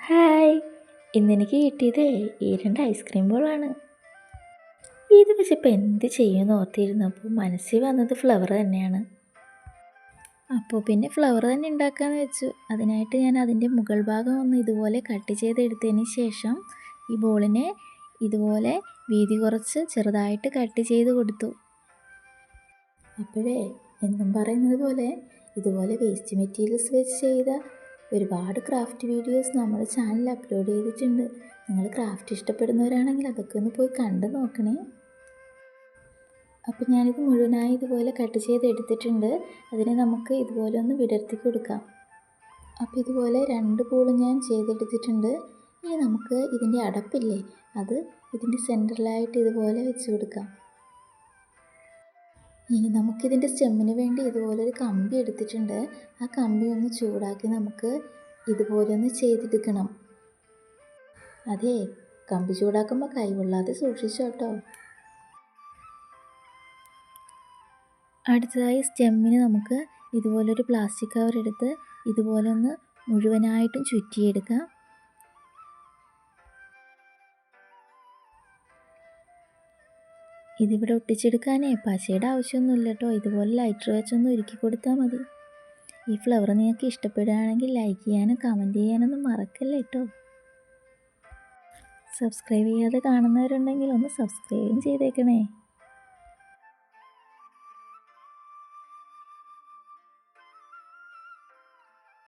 Hi, ഇന്നെനിക്ക് കിട്ടിയതേ ഈ 2 ice cream ബോളാണ്. ഇത് വെച്ചപ്പോൾ എന്ത് ചെയ്യുമെന്ന് ഓർത്തിരുന്നപ്പോൾ മനസ്സിൽ വന്നത് ഫ്ലവർ തന്നെയാണ്. അപ്പോൾ പിന്നെ ഫ്ലവർ തന്നെ ഉണ്ടാക്കാമെന്ന് വെച്ചു. അതിനായിട്ട് ഞാൻ അതിൻ്റെ മുകൾ ഭാഗം ഒന്ന് ഇതുപോലെ കട്ട് ചെയ്തെടുത്തതിന് ശേഷം ഈ ബോളിനെ ഇതുപോലെ വീതി കുറച്ച് ചെറുതായിട്ട് കട്ട് ചെയ്ത് കൊടുത്തു. അപ്പോഴേ എന്നും പറയുന്നത് പോലെ ഇതുപോലെ വേസ്റ്റ് മെറ്റീരിയൽസ് വെച്ച് ചെയ്ത ഒരുപാട് ക്രാഫ്റ്റ് വീഡിയോസ് നമ്മുടെ ചാനലിൽ അപ്ലോഡ് ചെയ്തിട്ടുണ്ട്. നിങ്ങൾ ക്രാഫ്റ്റ് ഇഷ്ടപ്പെടുന്നവരാണെങ്കിൽ അതൊക്കെ ഒന്ന് പോയി കണ്ടു നോക്കണേ. അപ്പോൾ ഞാനിത് മുഴുവനായി ഇതുപോലെ കട്ട് ചെയ്തെടുത്തിട്ടുണ്ട്. അതിനെ നമുക്ക് ഇതുപോലെ ഒന്ന് വിടർത്തി കൊടുക്കാം. അപ്പോൾ ഇതുപോലെ 2 പൂള് ഞാൻ ചെയ്തെടുത്തിട്ടുണ്ട്. ഇനി നമുക്ക് ഇതിൻ്റെ അടപ്പില്ലേ, അത് ഇതിൻ്റെ സെൻറ്ററിലായിട്ട് ഇതുപോലെ വെച്ച് കൊടുക്കാം. ഇനി നമുക്കിതിൻ്റെ സ്റ്റെമ്മിന് വേണ്ടി ഇതുപോലൊരു കമ്പി എടുത്തിട്ടുണ്ട്. ആ കമ്പി ഒന്ന് ചൂടാക്കി നമുക്ക് ഇതുപോലെ ഒന്ന് ചെയ്തെടുക്കണം. അതെ, കമ്പി ചൂടാക്കുമ്പോൾ കൈ കൊള്ളാതെ സൂക്ഷിച്ചോട്ടോ. അടുത്തതായി സ്റ്റെമ്മിന് നമുക്ക് ഇതുപോലൊരു പ്ലാസ്റ്റിക് കവർ എടുത്ത് ഇതുപോലെ ഒന്ന് മുഴുവനായിട്ടും ചുറ്റിയെടുക്കാം. ഇതിവിടെ ഒട്ടിച്ചെടുക്കാനേ പശയുടെ ആവശ്യമൊന്നുമില്ല കേട്ടോ. ഇതുപോലെ ലൈറ്റർ വെച്ചൊന്ന് ഉരുക്കി കൊടുത്താൽ മതി. ഈ ഫ്ലവർ നിങ്ങൾക്ക് ഇഷ്ടപ്പെടുകയാണെങ്കിൽ ലൈക്ക് ചെയ്യാനും കമൻറ്റ് ചെയ്യാനൊന്നും മറക്കല്ലേ കേട്ടോ. സബ്സ്ക്രൈബ് ചെയ്യാതെ കാണുന്നവരുണ്ടെങ്കിൽ ഒന്ന് സബ്സ്ക്രൈബും ചെയ്തേക്കണേ.